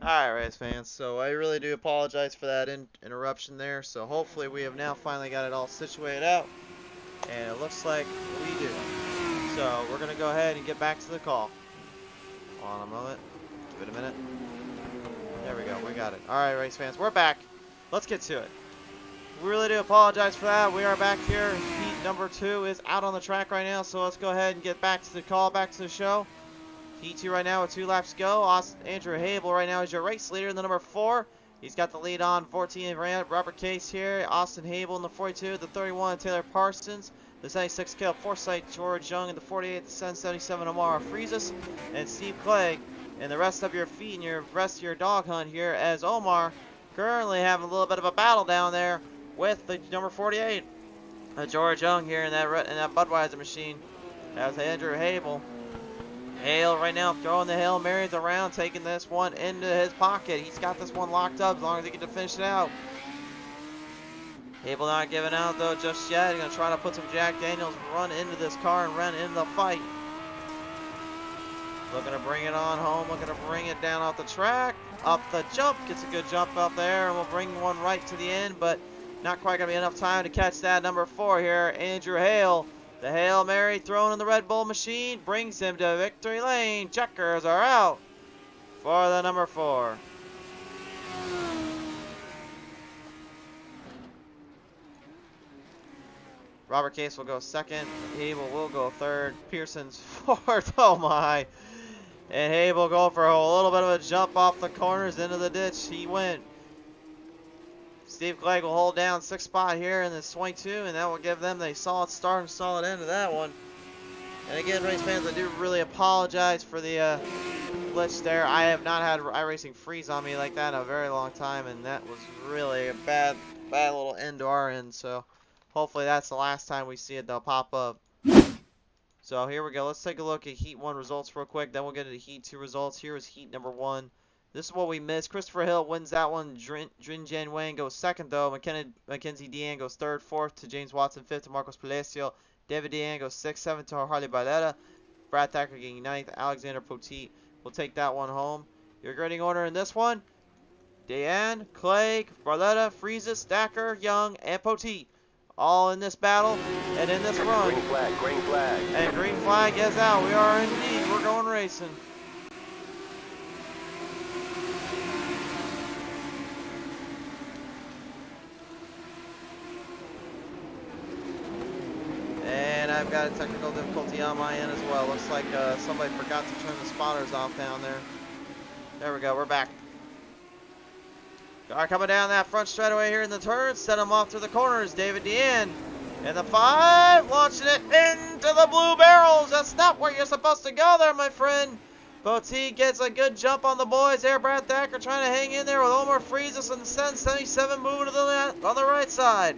Alright, race fans, so I really do apologize for that interruption there. So hopefully we have now finally got it all situated out, and it looks like we do. So we're going to go ahead and get back to the call. Hold on a moment. Give it a minute. There we go. We got it. Alright, race fans, we're back. Let's get to it. We really do apologize for that. We are back here. Heat number 2 is out on the track right now, so let's go ahead and get back to the call, back to the show. Heat 2 right now with 2 laps to go. Andrew Hable right now is your race leader in the number 4. He's got the lead on 14 Robert Case here. Austin Hable in the 42. The 31 Taylor Parsons. The 76 Caleb Forsyth. George Young in the 48. The 77 Amara Friesas. And Steve Clegg. And the rest of your feet and your rest of your dog hunt here as Omar currently having a little bit of a battle down there with the number 48. George Young here in that Budweiser machine. As Andrew Hable. Hale right now throwing the Hail Marys around, taking this one into his pocket. He's got this one locked up as long as he can finish it out. Hable not giving out though just yet. He's going to try to put some Jack Daniels run into this car and run into the fight. Looking to bring it on home, looking to bring it down off the track. Up the jump, gets a good jump up there, and we'll bring one right to the end, but not quite going to be enough time to catch that number 4 here, Andrew Hale. The Hail Mary thrown in the Red Bull machine brings him to victory lane. Checkers are out for the number 4. Robert Case will go second. Hable will go third. Pearson's fourth. Oh my. And Hable go for a little bit of a jump off the corners into the ditch. He went. Steve Clegg will hold down 6th spot here in this 22, and that will give them a solid start and solid end to that one. And again, race fans, I do really apologize for the glitch there. I have not had iRacing freeze on me like that in a very long time, and that was really a bad little end to our end. So hopefully that's the last time we see it. They'll pop up. So here we go. Let's take a look at Heat 1 results real quick. Then we'll get into Heat 2 results. Here is Heat number 1. This is what we missed. Christopher Hill wins that one. Drin Jan Wayne goes second, though. Mackenzie Deanne goes third. Fourth to James Watson. Fifth to Marcos Palacio. David Deanne goes sixth. Seventh to Harley Barletta. Brad Thacker getting ninth. Alexander Poteet will take that one home. Your grading order in this one: Deanne, Clegg, Barletta, Friesas, Thacker, Young, and Poteet. All in this battle and in this run. Green flag, green flag. And green flag is out. We are indeed. We're going racing. And I've got a technical difficulty on my end as well. Looks like somebody forgot to turn the spotters off down there. There we go. We're back. Car coming down that front straightaway here in the turn. Set him off through the corners. David Deanne. And the 5. Launching it into the blue barrels. That's not where you're supposed to go there, my friend. Poteet gets a good jump on the boys there. Brad Thacker trying to hang in there with Omar Friesas and the 77 moving to the left on the right side.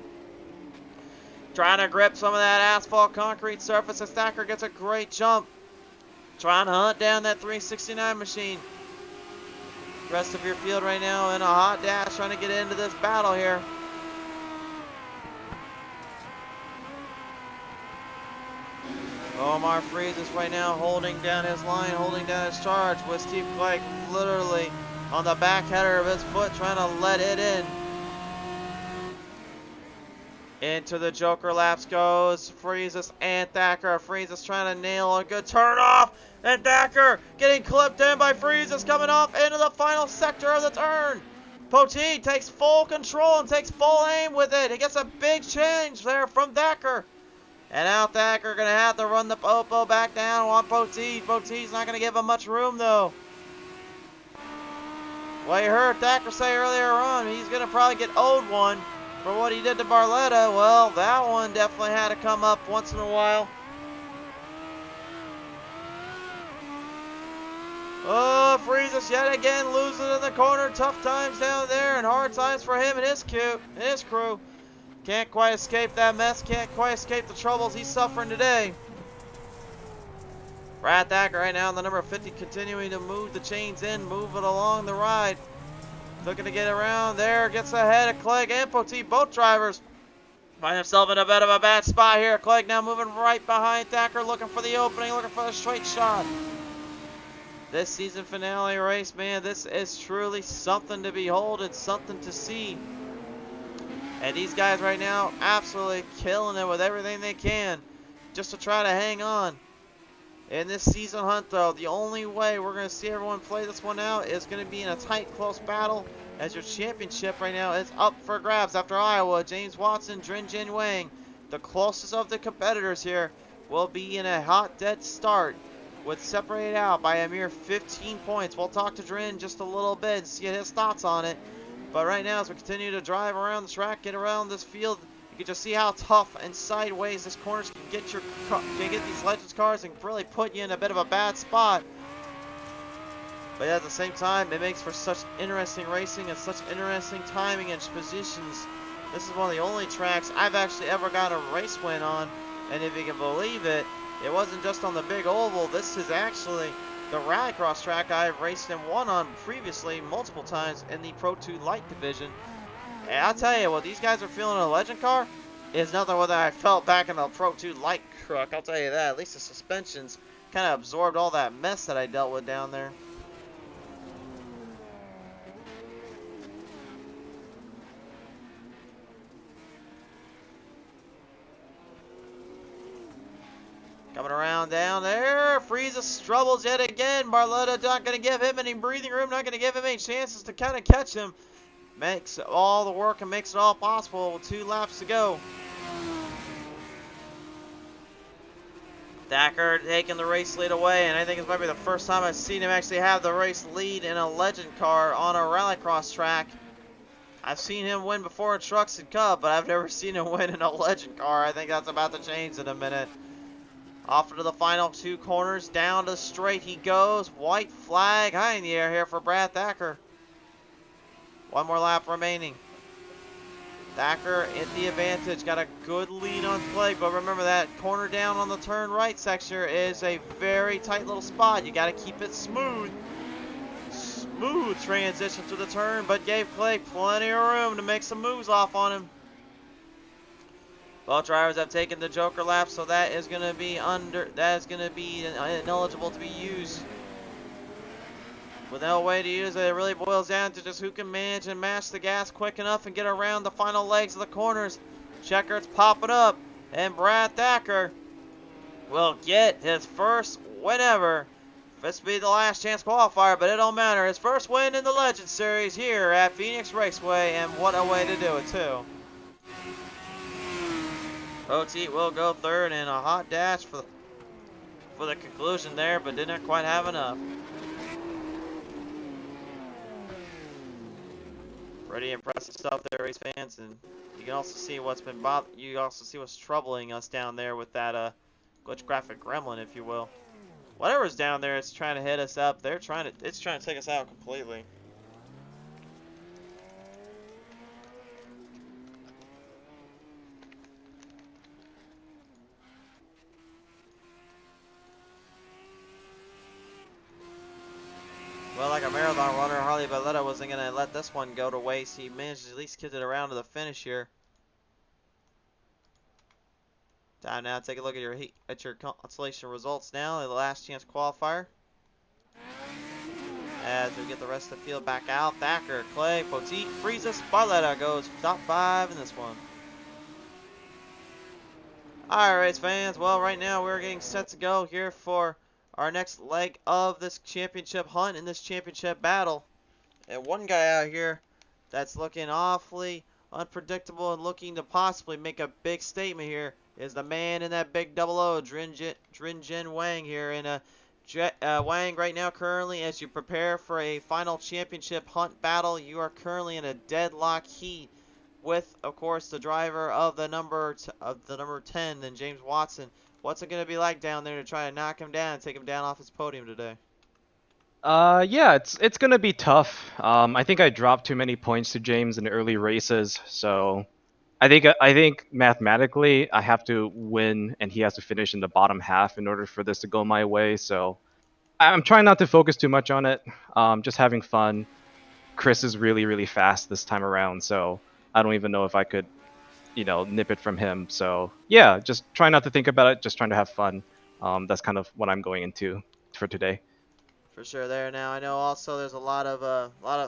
Trying to grip some of that asphalt concrete surface as Thacker gets a great jump. Trying to hunt down that 369 machine. Rest of your field right now in a hot dash trying to get into this battle here. Omar Friesas right now holding down his line, holding down his charge with Steve Clegg literally on the back header of his foot trying to let it in. Into the Joker laps goes Friesas and Thacker. Friesas trying to nail a good turn off. And Thacker getting clipped in by Friesas coming off into the final sector of the turn. Poteet takes full control and takes full aim with it. He gets a big change there from Thacker. And now Thacker going to have to run the Popo back down on Poteet. Poteet's not going to give him much room though. Well, you heard Thacker say earlier on he's going to probably get owed one for what he did to Barletta. Well, that one definitely had to come up once in a while. Oh, Friesas yet again losing in the corner. Tough times down there and hard times for him and his crew. Can't quite escape that mess. Can't quite escape the troubles he's suffering today. Brad Thacker right now, the number 50, continuing to move the chains in, moving along the ride. Looking to get around there, gets ahead of Clegg and Poteet, both drivers. Find himself in a bit of a bad spot here. Clegg now moving right behind Thacker, looking for the opening, looking for the straight shot. this season finale race, man. This is truly something to behold. It's something to see. And these guys right now absolutely killing it with everything they can just to try to hang on. In this season hunt, though, the only way we're going to see everyone play this one out is going to be in a tight, close battle, as your championship right now is up for grabs after Iowa. James Watson, Jin Wang, the closest of the competitors here, will be in a hot, dead start, with separated out by a mere 15 points. We'll talk to Drin just a little bit and see his thoughts on it. But right now, as we continue to drive around the track, get around this field, you can just see how tough and sideways this corners can get these Legends cars and really put you in a bit of a bad spot. But at the same time, it makes for such interesting racing and such interesting timing and positions. This is one of the only tracks I've actually ever got a race win on. And if you can believe it, it wasn't just on the big oval. This is actually the Rallycross track I've raced and won on previously multiple times in the Pro 2 Light division. And I'll tell you, what these guys are feeling in a Legend car is nothing what I felt back in the Pro 2 Light truck. I'll tell you that. At least the suspensions kind of absorbed all that mess that I dealt with down there. Coming around down there, Frieza struggles yet again. Barletta not going to give him any breathing room, not going to give him any chances to kind of catch him. Makes all the work and makes it all possible with 2 laps to go. Thacker taking the race lead away, and I think it's might be the first time I've seen him actually have the race lead in a Legend car on a Rallycross track. I've seen him win before in Trucks and Cup, but I've never seen him win in a Legend car. I think that's about to change in a minute. Off into the final 2 corners, down to the straight he goes. White flag high in the air here for Brad Thacker. 1 more lap remaining. Thacker at the advantage, got a good lead on Clegg, but remember that corner down on the turn right section is a very tight little spot. You got to keep it smooth. Smooth transition to the turn, but gave Clegg plenty of room to make some moves off on him. Both drivers have taken the Joker lap, so that is going to be ineligible to be used. With no way to use it, it really boils down to just who can manage and mash the gas quick enough and get around the final legs of the corners. Checker's popping up, and Brad Thacker will get his first win ever. This will be the last chance qualifier, but it don't matter. His first win in the Legend Series here at Phoenix Raceway, and what a way to do it, too. Poteet will go third in a hot dash for the conclusion there, but didn't quite have enough. Pretty impressive stuff there, race fans, and you can also see what's troubling us down there with that glitch graphic gremlin, if you will. Whatever's down there, it's trying to hit us up. It's trying to take us out completely. Well, like a marathon runner, Harley Barletta wasn't going to let this one go to waste. He managed to at least get it around to the finish here. Time now to take a look at your consolation results now. The last chance qualifier. As we get the rest of the field back out. Thacker, Clay, Poteet, Frieza, Barletta goes top 5 in this one. Alright, race fans. Well, right now we're getting set to go here for our next leg of this championship hunt in this championship battle. And one guy out here that's looking awfully unpredictable and looking to possibly make a big statement here is the man in that big 00, Jin Wang here. And Wang right now currently, as you prepare for a final championship hunt battle, you are currently in a deadlock heat with, of course, the driver of the number 10, then James Watson. What's it going to be like down there to try to knock him down and take him down off his podium today? Yeah, it's gonna be tough. I think I dropped too many points to James in the early races, so I think mathematically I have to win and he has to finish in the bottom half in order for this to go my way. So I'm trying not to focus too much on it. Just having fun. Chris is really, really fast this time around, so I don't even know if I could, nip it from him. So yeah, just try not to think about it. Just trying to have fun. That's kind of what I'm going into for today. For sure there. Now I know also there's a lot of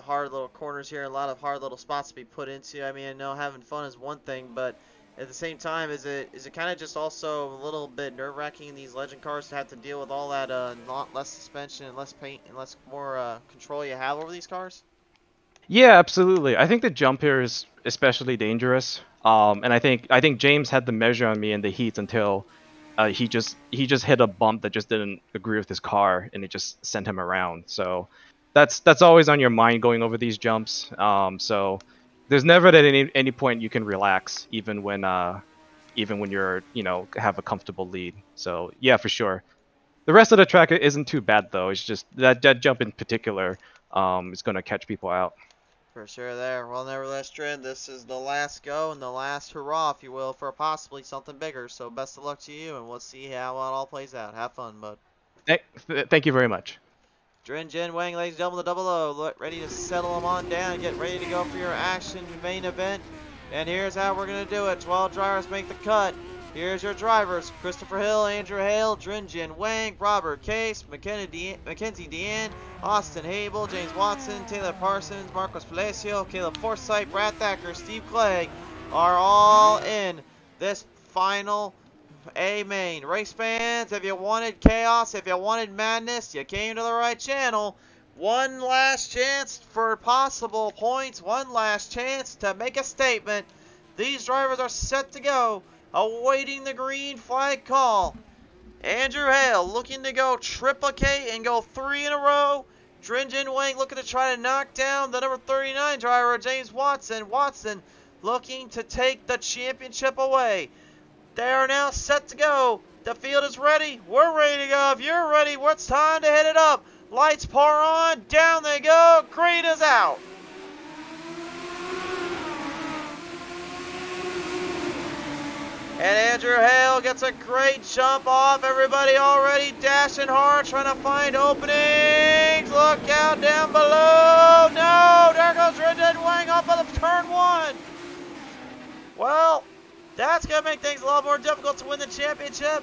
hard little corners here, a lot of hard little spots to be put into. I mean, I know having fun is one thing, but at the same time, is it kind of just also a little bit nerve-wracking in these legend cars to have to deal with all that not less suspension and less paint and less more control you have over these cars? Yeah, absolutely. I think the jump here is especially dangerous. And I think James had the measure on me in the heat until he just hit a bump that just didn't agree with his car, and it just sent him around. So that's always on your mind going over these jumps. So there's never at any point you can relax, even when you're have a comfortable lead. So yeah, for sure. The rest of the track isn't too bad though. It's just that jump in particular is going to catch people out. For sure there. Well, nevertheless, Dren, this is the last go and the last hurrah, if you will, for possibly something bigger. So best of luck to you, and we'll see how it all plays out. Have fun, bud. Thank you very much. Dren Jen Wang, ladies and gentlemen, the double O. Look, ready to settle them on down. Get ready to go for your action main event. And here's how we're going to do it. 12 drivers make the cut. Here's your drivers. Christopher Hill, Andrew Hale, Dren Jen Wang, Robert Case, Mackenzie Deanne, Austin Hable, James Watson, Taylor Parsons, Marcos Palacio, Caleb Forsythe, Brad Thacker, Steve Clegg are all in this final A main. Race fans, if you wanted chaos, if you wanted madness, you came to the right channel. One last chance for possible points, one last chance to make a statement. These drivers are set to go, awaiting the green flag call. Andrew Hale looking to go triplicate and go 3 in a row. Dren Jen Wang looking to try to knock down the number 39 driver, James Watson. Watson looking to take the championship away. They are now set to go. The field is ready. We're ready to go. If you're ready, it's time to hit it up. Lights pour on. Down they go. Green is out. And Andrew Hale gets a great jump off. Everybody already dashing hard, trying to find openings. Look out down below. No, there goes Dren Jen Wang off of the turn 1. Well, that's going to make things a lot more difficult to win the championship.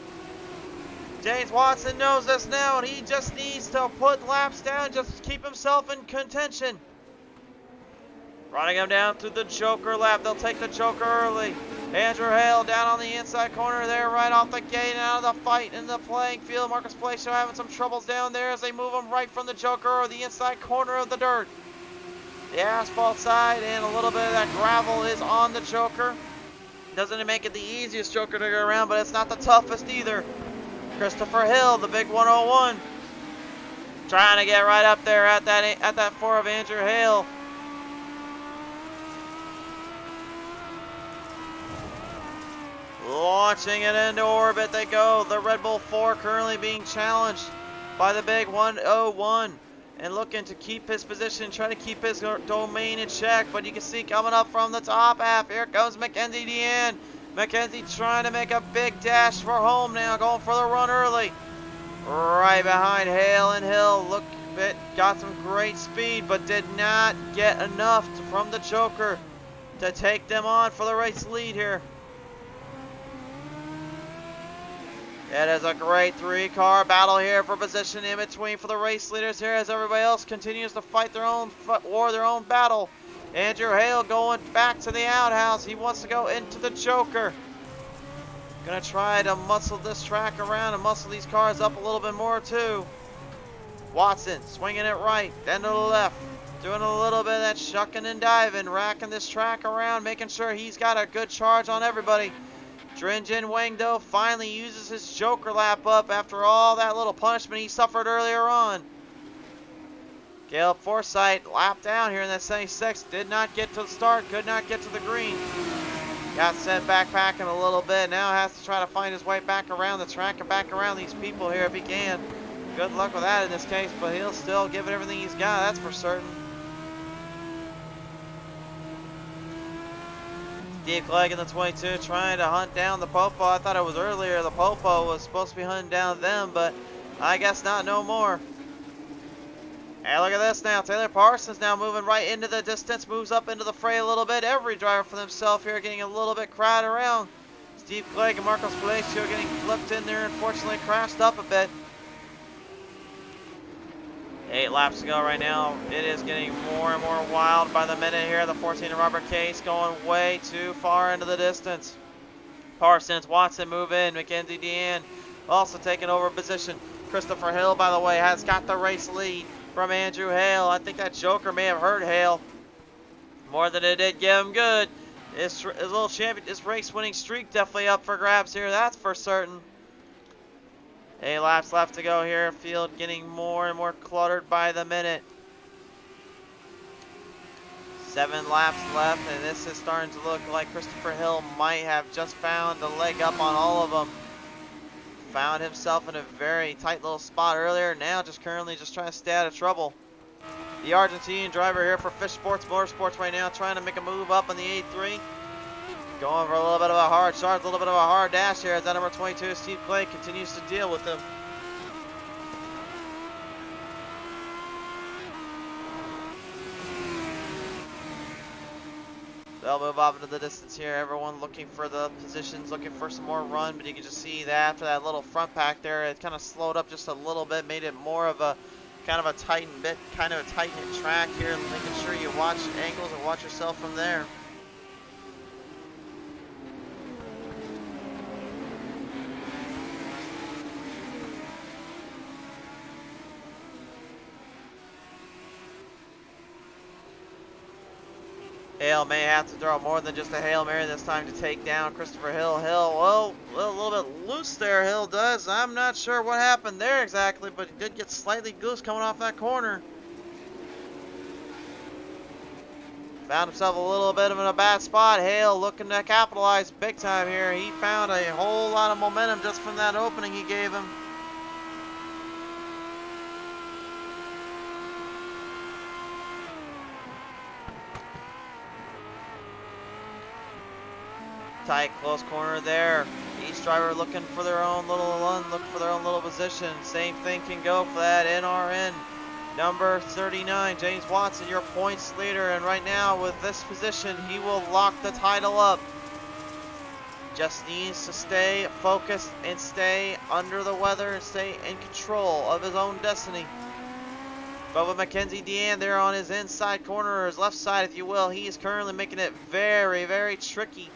James Watson knows this now, and he just needs to put laps down, just keep himself in contention. Running him down through the Joker lap. They'll take the Joker early. Andrew Hale down on the inside corner there, right off the gate, and out of the fight in the playing field. Marcus Palacio having some troubles down there as they move him right from the Joker or the inside corner of the dirt. The asphalt side and a little bit of that gravel is on the Joker. Doesn't make it the easiest Joker to go around, but it's not the toughest either. Christopher Hill, the big 101, trying to get right up there at that 4 of Andrew Hale. Launching it into orbit they go. The Red Bull 4 currently being challenged by the big 101 and looking to keep his position, trying to keep his domain in check. But you can see coming up from the top half, here comes Mackenzie Deanne. Mackenzie trying to make a big dash for home now, going for the run early. Right behind Hale and Hill. Look, it got some great speed, but did not get enough from the Joker to take them on for the race lead here. It is a great 3-car battle here for position in between for the race leaders here as everybody else continues to fight their own war, their own battle. Andrew Hale going back to the outhouse. He wants to go into the Joker. Gonna try to muscle this track around and muscle these cars up a little bit more too. Watson swinging it right, then to the left. Doing a little bit of that shucking and diving, racking this track around, making sure he's got a good charge on everybody. Dren Jen Wang, though, finally uses his Joker lap up after all that little punishment he suffered earlier on. Caleb Forsythe lapped down here in that 76. Did not get to the start, could not get to the green. Got sent backpacking a little bit. Now has to try to find his way back around the track and back around these people here if he can. Good luck with that in this case, but he'll still give it everything he's got, that's for certain. Steve Clegg in the 22 trying to hunt down the Popo. I thought it was earlier the Popo was supposed to be hunting down them, but I guess not no more. Hey, look at this now. Taylor Parsons now moving right into the distance, moves up into the fray a little bit. Every driver for themselves here getting a little bit crowded around. Steve Clegg and Marcos Palacio getting flipped in there, unfortunately crashed up a bit. 8 laps to go right now. It is getting more and more wild by the minute here. The 14 of Robert Case going way too far into the distance. Parsons, Watson move in. Mackenzie Deanne also taking over position. Christopher Hill, by the way, has got the race lead from Andrew Hale. I think that Joker may have hurt Hale more than it did give him good. This little champion, this race winning streak definitely up for grabs here. That's for certain. 8 laps left to go here. Field getting more and more cluttered by the minute. 7 laps left, and this is starting to look like Christopher Hill might have just found the leg up on all of them. Found himself in a very tight little spot earlier. Now currently just trying to stay out of trouble. The Argentine driver here for Fish Sports Motorsports right now trying to make a move up in the 8-3. Going for a little bit of a hard start, a little bit of a hard dash here as that number 22, Steve Clay, continues to deal with him. They'll move off into the distance here. Everyone looking for the positions, looking for some more run, but you can just see that after that little front pack there, it kind of slowed up just a little bit, made it more of a kind of a tight track here, making sure you watch angles and watch yourself from there. Hale may have to throw more than just a Hail Mary this time to take down Christopher Hill. Well, a little bit loose there, Hill does. I'm not sure what happened there exactly, but he did get slightly goose coming off that corner. Found himself a little bit in a bad spot. Hale looking to capitalize big time here. He found a whole lot of momentum just from that opening he gave him. Tight, close corner there. Each driver looking for their own little run, looking for their own little position. Same thing can go for that NRN. Number 39, James Watson, your points leader. And right now, with this position, he will lock the title up. Just needs to stay focused and stay under the weather and stay in control of his own destiny. But with Mackenzie Deanne there on his inside corner, or his left side, if you will, he is currently making it very, very tricky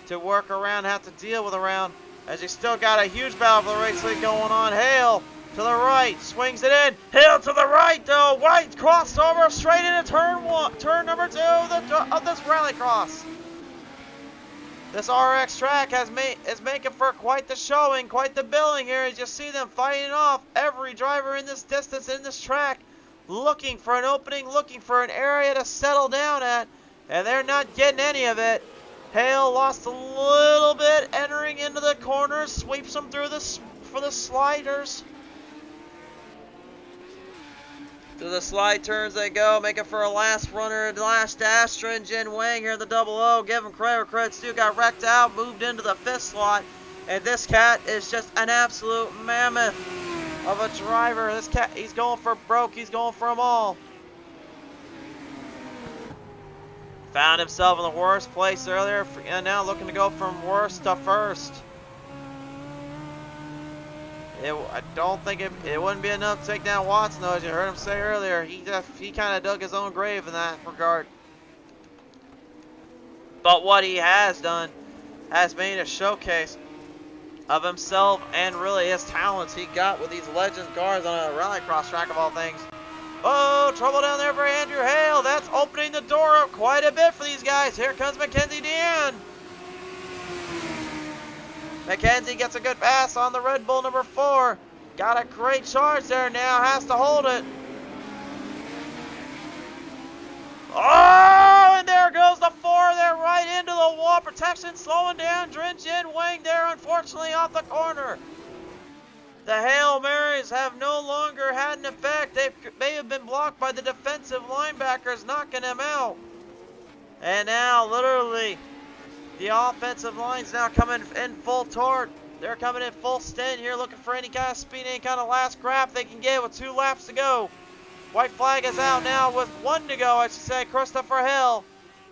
to work around, have to deal with around, as you still got a huge battle for the race lead going on. Hale to the right, swings it in. Hale to the right, though. White crossover straight into turn number 2 of this rallycross. This RX track is making for quite the showing, quite the billing here, as you see them fighting off every driver in this distance, in this track, looking for an opening, looking for an area to settle down at, and they're not getting any of it. Hale lost a little bit entering into the corners, sweeps them through for the sliders. Through the slide turns they go, making for a last runner, last dash. Jin Wang here in the 00. Give him credit where credit's due. Got wrecked out, moved into the 5th slot. And this cat is just an absolute mammoth of a driver. This cat, he's going for broke. He's going for them all. Found himself in the worst place earlier, and now looking to go from worst to first. I don't think it wouldn't be enough to take down Watson, though, as you heard him say earlier. He kind of dug his own grave in that regard. But what he has done has made a showcase of himself and really his talents he got with these legend cars on a rallycross track of all things. Oh, trouble down there for Andrew Hale. That's opening the door up quite a bit for these guys. Here comes Mackenzie Deanne. Mackenzie gets a good pass on the Red Bull number 4. Got a great charge there now. Has to hold it. Oh, and there goes the 4 there right into the wall. Protection slowing down Jin Wang there, unfortunately, off the corner. The Hail Marys have no longer had an effect. They have been blocked by the defensive linebackers, knocking them out. And now, literally, the offensive line's now coming in full torque. They're coming in full stint here, looking for any kind of speed, any kind of last grab they can get with 2 laps to go. White flag is out now with 1 to go, I should say. Christopher Hill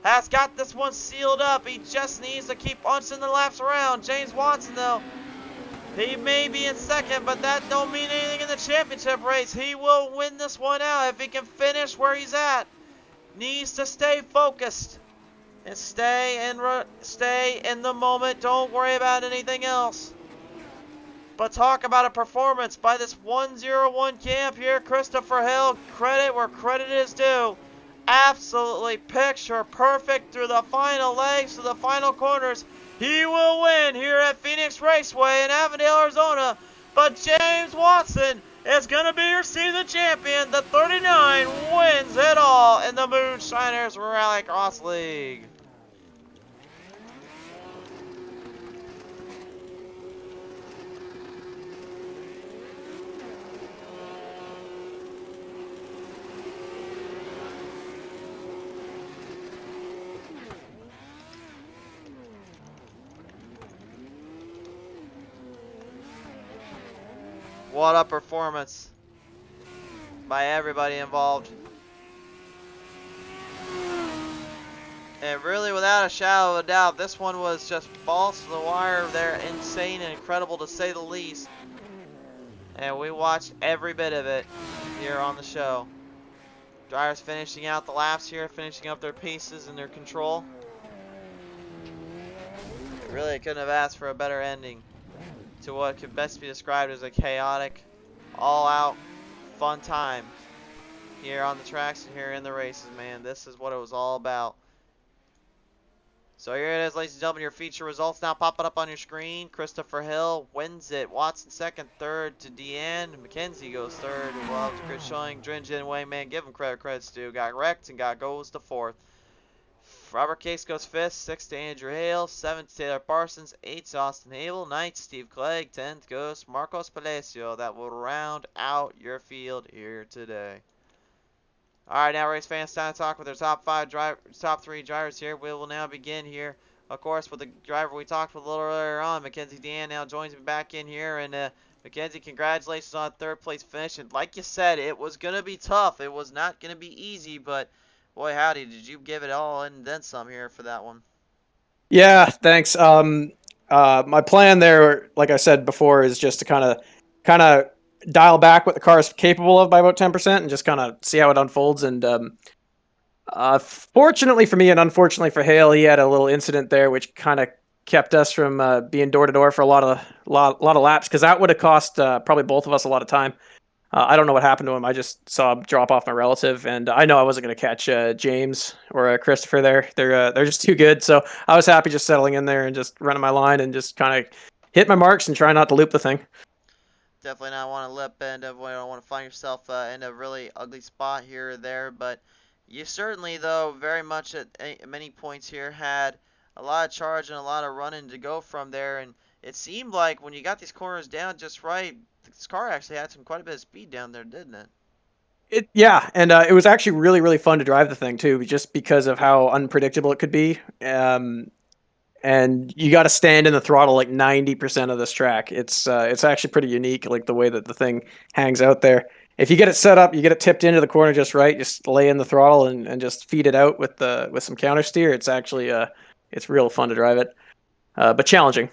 has got this one sealed up. He just needs to keep punching the laps around. James Watson, though, He may be in second, but that don't mean anything in the championship race. He will win this one out if he can finish where he's at. Needs to stay focused and stay in the moment. Don't worry about anything else. But talk about a performance by this 101 camp here. Christopher Hill, credit where credit is due. Absolutely picture perfect through the final legs, to the final corners. He will win here at Phoenix Raceway in Avondale, Arizona. But James Watson is going to be your season champion. The 39 wins it all in the Moonshiners Rallycross League. What a performance by everybody involved. And really, without a shadow of a doubt, this one was just balls to the wire. They're insane and incredible to say the least. And we watched every bit of it here on the show. Drivers finishing out the laps here, finishing up their paces and their control. Really couldn't have asked for a better ending to what could best be described as a chaotic, all-out, fun time here on the tracks and here in the races, man. This is what it was all about. So here it is, ladies and gentlemen, your feature results now popping up on your screen. Christopher Hill wins it. Watson second, third to Deanne. McKenzie goes third. Well, good showing. Dringen, Wayman, give him credit's due. Got wrecked and goes to fourth. Robert Case goes fifth, sixth to Andrew Hale, seventh to Taylor Parsons, eighth to Austin Hable, ninth Steve Clegg, 10th goes Marcos Palacio. That will round out your field here today. Alright, now race fans, time to talk with our top three drivers here. We will now begin here, of course, with the driver we talked with a little earlier on. Mackenzie Dean now joins me back in here. And Mackenzie, congratulations on third place finish. And like you said, it was going to be tough. It was not going to be easy, but boy, howdy, did you give it all and then some here for that one. Yeah, thanks. My plan there, like I said before, is just to kind of dial back what the car is capable of by about 10% and just kind of see how it unfolds. And fortunately for me and unfortunately for Hale, he had a little incident there which kind of kept us from being door to door for a lot of laps, because that would have cost probably both of us a lot of time. I don't know what happened to him. I just saw him drop off my relative, and I know I wasn't going to catch James or Christopher there. They're just too good. So I was happy just settling in there and just running my line and just kind of hit my marks and try not to loop the thing. Definitely not want to lip and avoid. Don't want to find yourself in a really ugly spot here or there. But you certainly, though, very much at many points here had a lot of charge and a lot of running to go from there. And it seemed like when you got these corners down just right, this car actually had quite a bit of speed down there, didn't it? Yeah, and it was actually really, really fun to drive the thing too, just because of how unpredictable it could be. And you got to stand in the throttle like 90% of this track. It's actually pretty unique, like the way that the thing hangs out there. If you get it set up, you get it tipped into the corner just right, just lay in the throttle and just feed it out with some counter steer. It's actually it's real fun to drive it, but challenging.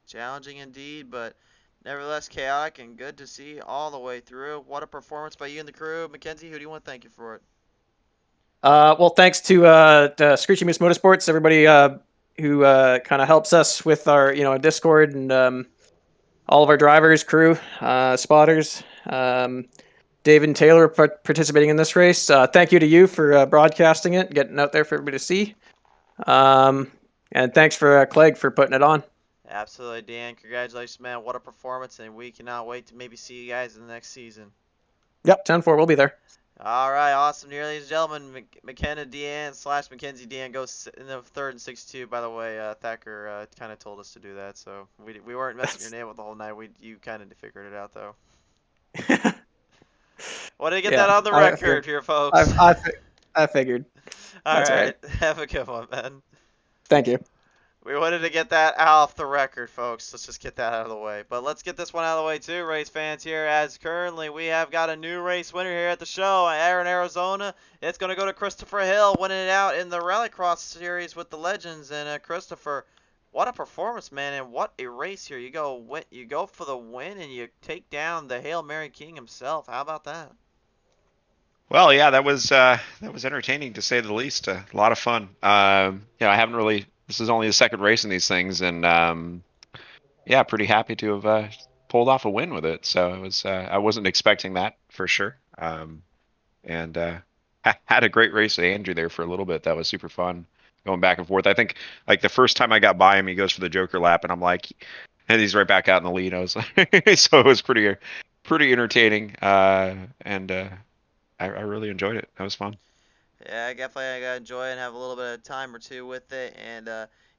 Challenging indeed, but nevertheless chaotic and good to see all the way through. What a performance by you and the crew. Mackenzie, who do you want to thank you for it? Well, thanks to Screeching Moose Motorsports, everybody who kind of helps us with our Discord, and all of our drivers, crew, spotters, David and Taylor participating in this race. Thank you to you for broadcasting it, getting out there for everybody to see. And thanks for Clegg for putting it on. Absolutely, Dan. Congratulations, man. What a performance, and we cannot wait to maybe see you guys in the next season. Yep, 10-4, we'll be there. All right, awesome. Ladies and gentlemen, McKenna Deanne / Mackenzie Deanne goes in the third and 6-2. By the way, Thacker kind of told us to do that, so we weren't messing your name with the whole night. You kind of figured it out, though. Want to get that on the record here, folks. I figured. All right. Have a good one, man. Thank you. We wanted to get that off the record, folks. Let's just get that out of the way. But let's get this one out of the way, too, race fans here, as currently we have got a new race winner here at the show, in Arizona. It's going to go to Christopher Hill, winning it out in the Rallycross series with the Legends. And Christopher, what a performance, man, and what a race here. You go for the win, and you take down the Hail Mary King himself. How about that? Well, yeah, that was entertaining to say the least. A lot of fun. I haven't really. This is only the second race in these things, and yeah, pretty happy to have pulled off a win with it. So it was. I wasn't expecting that for sure. And had a great race with Andrew there for a little bit. That was super fun, going back and forth. I think like the first time I got by him, he goes for the Joker lap, and I'm like, and he's right back out in the lead. I was like, so it was pretty entertaining. And I really enjoyed it. That was fun. Yeah, I definitely got to enjoy it and have a little bit of time or two with it. And,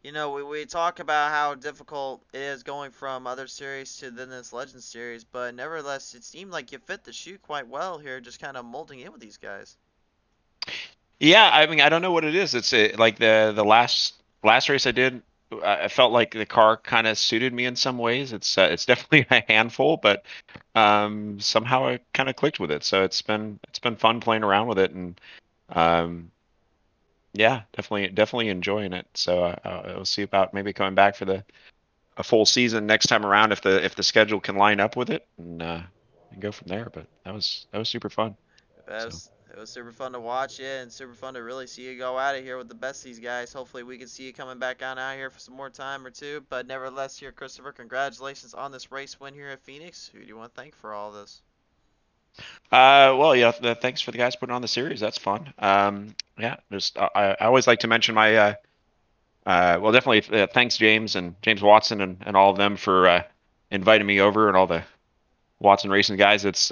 we talk about how difficult it is going from other series to then this Legends series, but nevertheless, it seemed like you fit the shoe quite well here, just kind of molding in with these guys. Yeah, I mean, I don't know what it is. It's like the last race I did. I felt like the car kind of suited me in some ways. It's definitely a handful, but somehow I kind of clicked with it. So it's been fun playing around with it, and um, yeah, definitely enjoying it. So we'll see about maybe coming back for the a full season next time around if the schedule can line up with it, and go from there. But that was super fun. So. It was super fun to watch it and super fun to really see you go out of here with the best of these guys. Hopefully we can see you coming back on out here for some more time or two. But nevertheless, here, Christopher, congratulations on this race win here at Phoenix. Who do you want to thank for all this? Well, yeah, thanks for the guys putting on the series. That's fun. Yeah, just I always like to mention my well, definitely thanks James and James Watson and all of them for inviting me over, and all the Watson Racing guys. It's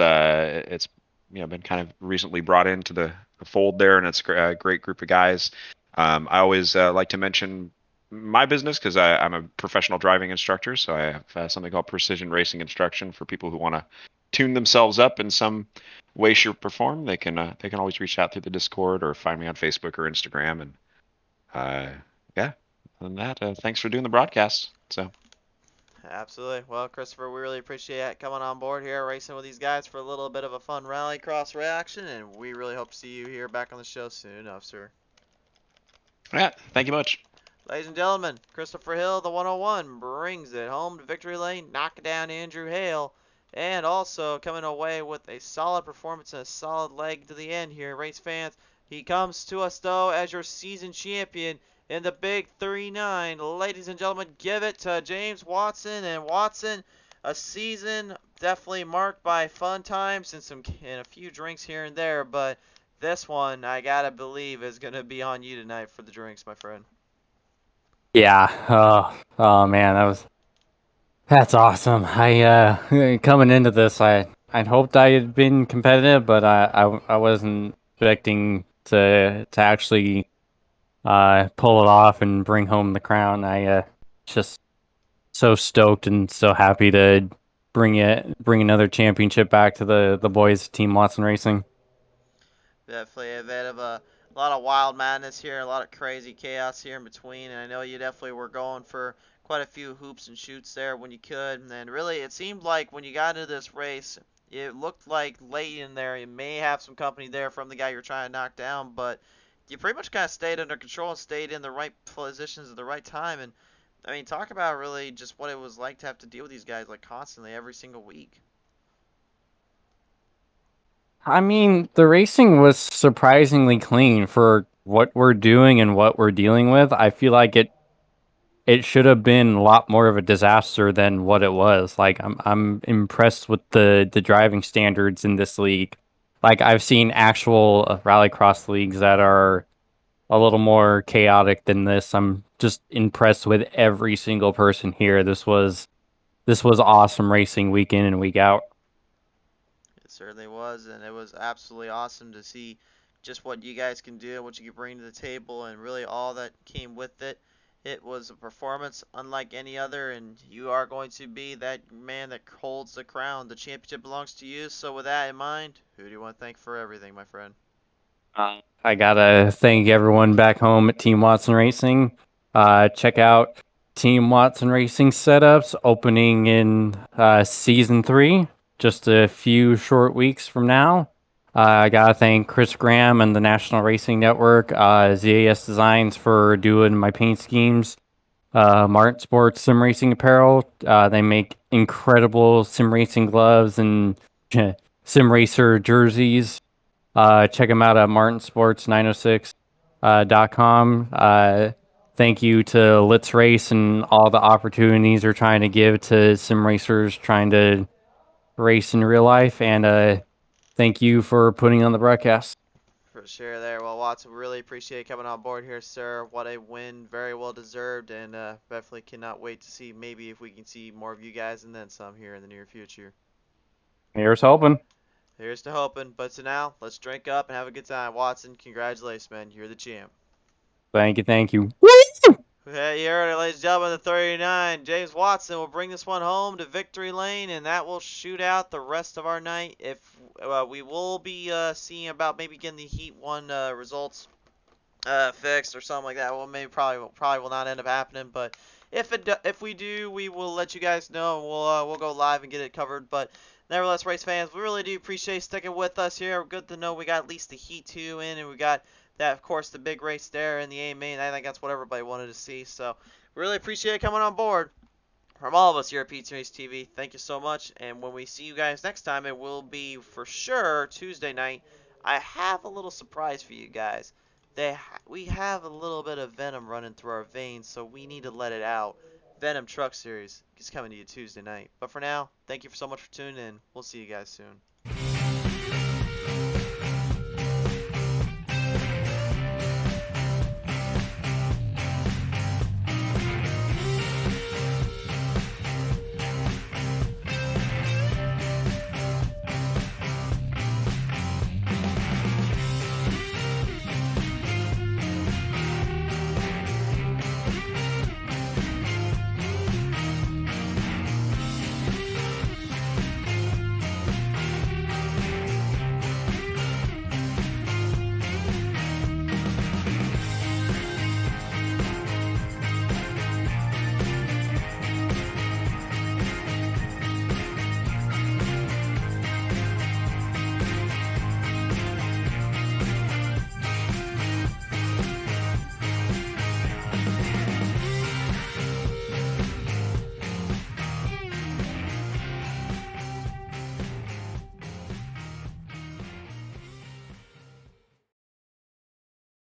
been kind of recently brought into the fold there, and it's a great group of guys. I always like to mention my business because I'm a professional driving instructor, so I have something called Precision Racing Instruction for people who want to tune themselves up in some way, shape, or form. They can always reach out through the Discord or find me on Facebook or Instagram. And yeah, other than that, thanks for doing the broadcast. So. Absolutely. Well, Christopher, we really appreciate coming on board here, racing with these guys for a little bit of a fun rallycross reaction, and we really hope to see you here back on the show soon enough, sir. Yeah, thank you much. Ladies and gentlemen, Christopher Hill, the 101, brings it home to victory lane, knocking down Andrew Hale, and also coming away with a solid performance and a solid leg to the end here, race fans. He comes to us, though, as your season champion in the big 3-9. Ladies and gentlemen, give it to James Watson. And Watson, a season definitely marked by fun times and a few drinks here and there, but this one, I gotta believe, is gonna be on you tonight for the drinks, my friend. Yeah. Oh man, that's awesome. I coming into this, I'd hoped I had been competitive, but I wasn't expecting to actually pull it off and bring home the crown. I just so stoked and so happy to bring another championship back to the boys Team Watson Racing. Definitely a bit of a lot of wild madness here, a lot of crazy chaos here in between, and I know you definitely were going for quite a few hoops and shoots there when you could, and really it seemed like when you got into this race, it looked like late in there you may have some company there from the guy you're trying to knock down, but you pretty much kind of stayed under control and stayed in the right positions at the right time, and I mean, talk about really just what it was like to have to deal with these guys like constantly every single week. I mean, the racing was surprisingly clean for what we're doing and what we're dealing with. I feel like it should have been a lot more of a disaster than what it was. Like I'm impressed with the driving standards in this league. Like I've seen actual rallycross leagues that are a little more chaotic than this. I'm just impressed with every single person here. This was awesome racing week in and week out. It certainly was, and it was absolutely awesome to see just what you guys can do, what you can bring to the table, and really all that came with it. It was a performance unlike any other, and you are going to be that man that holds the crown. The championship belongs to you, so with that in mind, who do you want to thank for everything, my friend? I gotta thank everyone back home at Team Watson Racing. Check out Team Watson Racing setups opening in season 3, just a few short weeks from now. I gotta thank Chris Graham and the National Racing Network, ZAS Designs for doing my paint schemes. Martin Sports Sim Racing Apparel. They make incredible sim racing gloves and sim racer jerseys. Check them out at martinsports906.com. Thank you to Let's Race and all the opportunities they're trying to give to sim racers trying to race in real life. And thank you for putting on the broadcast. For sure there. Well, Watson, we really appreciate you coming on board here, sir. What a win. Very well deserved, and definitely cannot wait to see maybe if we can see more of you guys and then some here in the near future. Here's hoping. Here's to hoping. But so now, let's drink up and have a good time. Watson, congratulations, man. You're the champ. Thank you. Thank you. Hey, you heard it, ladies and gentlemen, the 39. James Watson will bring this one home to victory lane, and that will shoot out the rest of our night. If we will be seeing about maybe getting the Heat 1 results fixed or something like that. Well, maybe probably will not end up happening, but if we do, we will let you guys know. We'll go live and get it covered. But nevertheless, race fans, we really do appreciate sticking with us here. Good to know we got at least the Heat 2 in, and we got that, of course, the big race there in the A main. I think that's what everybody wanted to see. So we really appreciate coming on board. From all of us here at PTM Racing TV, thank you so much. And when we see you guys next time, it will be for sure Tuesday night. I have a little surprise for you guys. We have a little bit of venom running through our veins, so we need to let it out. Venom Truck Series is coming to you Tuesday night. But for now, thank you so much for tuning in. We'll see you guys soon.